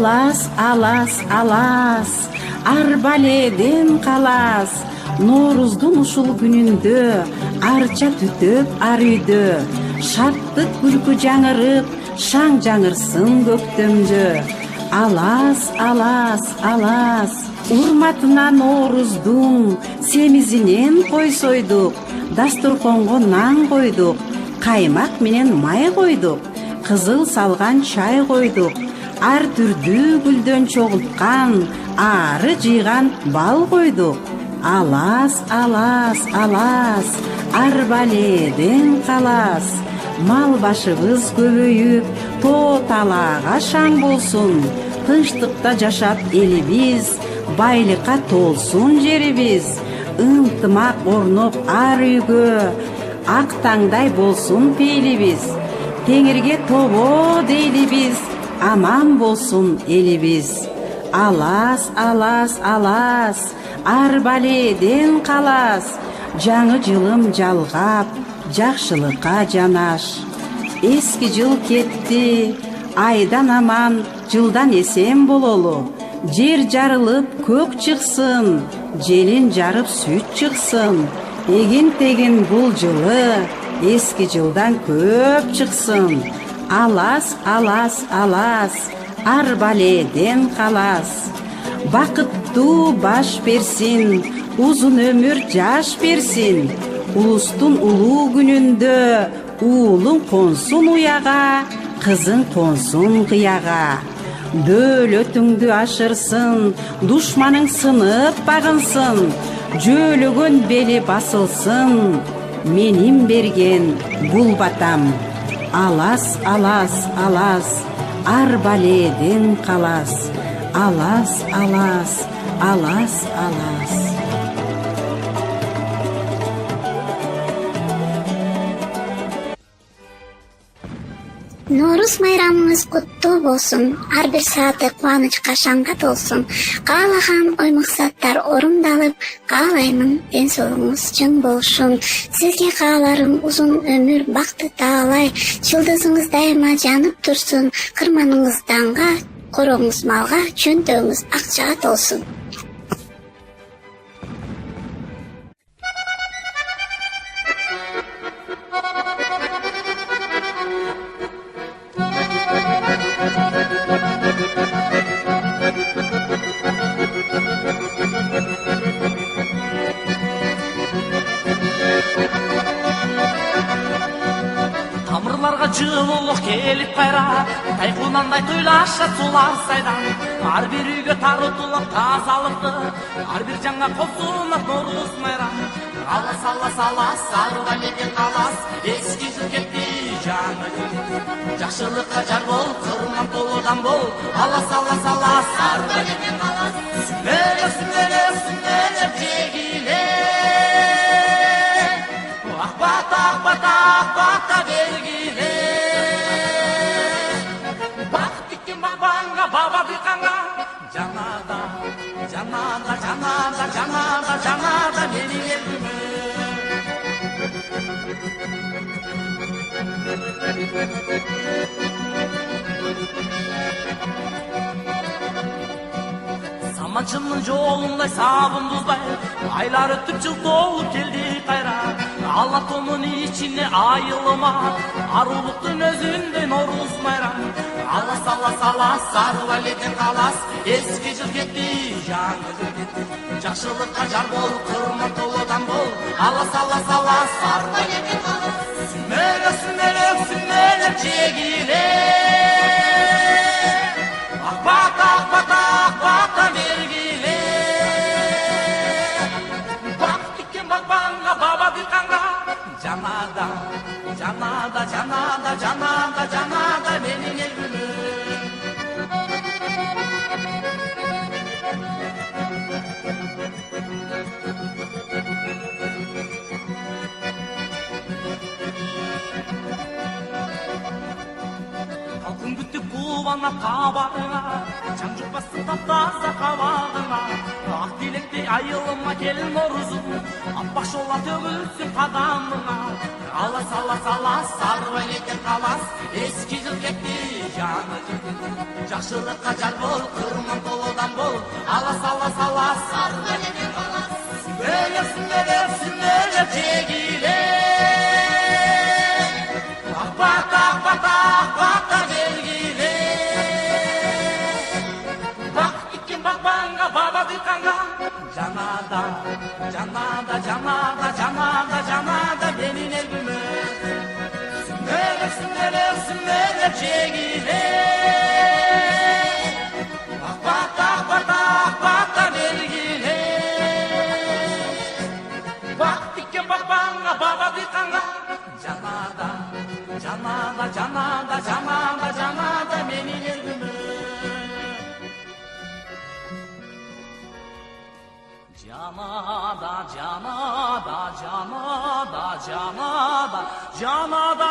Алас, алас, алас, арбаледен калас. Норуздун ушул күнүндө арча түтөп ар үйдө. Шаттык күлкү жаңырып, шаң жаңырсын көктөмдө. Алас, алас, алас, урматына Норуздун семизинен кой сойдук. Дастурконго нан койдук, каймак менен май койдук. Кызыл салган чай койдук. Ар түрдүү гүлдөн чогулткан, ары жыйган бал койдук. Алас, алас, алас, арбаледен калас. Мал башыбыз көбөйүп, тоо талаага шаң болсун. Тынчтыкта жашап элибиз, байлыкка толсун жерибиз. Ынтымак орноп ар үйгө, ак таңдай болсун пейлибиз. Теңирге тобо дейлибиз, аман болсун элибиз. Алас, алас, алас, арбаледен калас. Жаңы жылым жалгап, жакшылыкка жанаш. Эски жыл кетти, айдан аман, жылдан эсен бололу. Жер жарылып көк чыксын, желин жарып сүт чыксын. Эгин тегин бул жылы эски жылдан көп чыксын. Алас, алас, алас, арбаледен калас. Бакыттуу баш берсин, узун өмүр жаш берсин. Улустун улуу күнүндө уулуң консун уяга, кызың консун кыяга. Дөөлөтүңдү ашырсын, душманың сынып багынсын. Жөөлөгөн бели басылсын, менин берген бул батам. Алас, алас, алас, арбаледен калас. Алас, алас, алас, алас. Норус майрамыңыз куттуу болсун. Ар бир сааты кубанычка шаңга толсун. Каалаган ой максаттар орундалып, каалаймын ден соолугуңуз чың болушун. Сизге кааларым узун өмүр, бакыт таалай. Жылдызыңыз дайыма жанып турсун. Кырманыңыз данга, короңуз малга, чөнтөгүңүз акчага толсун. Жылуулук келип кайра, тайкунандай тойлашат сулар сайдан. Ар бир үйгө тарутулат тазалыкты, ар бир жаңа косулат Норус майрам. Алас, алас, алас, арбаледен калас. Эски жыл кетти, жаңы жыл. Жакшылыкка жар бол, кырман толудан бол. Алас, алас, алас, арбаледен калас. Сүмөлөп, сүмөлөп, сүмөлөп жегиле. Акбата, акбата, акбата бергиле. Баба дыйканга жанада, жанада, жанада, жанада, жанада менин элиме. Саманчынын жолундай сабын тузбай, айлар өтүп жыл толуп келди кайра. Ала тонун ичине айылыма, арулуктун өзүндөй Норус майрам. Алас, алас, алас, арбаледен калас. Эски жыл кетти, жаңы жыл кетти. Жакшылыкка жар бол, кырман толудан бол. Алас, алас, алас, арбаледен калас. Сүмөлөп, сүмөлөп, сүмөлөп жегиле. Акбата, акбата, акбата бергиле. Бак тиккен багбанга, баба дыйканга. Жанада, жанада, жанада, жанада, жанада менин элиме. Халкың күтүп кубанат кабагыңа, жан жукпасын таптаса кабагыңа. Ак тилектей айылыма келин Норузум, аппак шола төгүлсүн кадамыңа. Алас, алас, алас, арбаледен калас. Эски жыл кетти, жаңы жыл кетти. жакшылыкка жар бол, кырман толодан бол, алас алас алас арбаледен калас. Сүмелеп жегиле, акбата бергиле. Бак иккен бакбанга, баба дыйканга, жанада менин элбиме. Сүмелеп жегиле, акбата бергиле. Бак иккен бакбанга, баба дыйканга, жанада менин элбиме. Жанада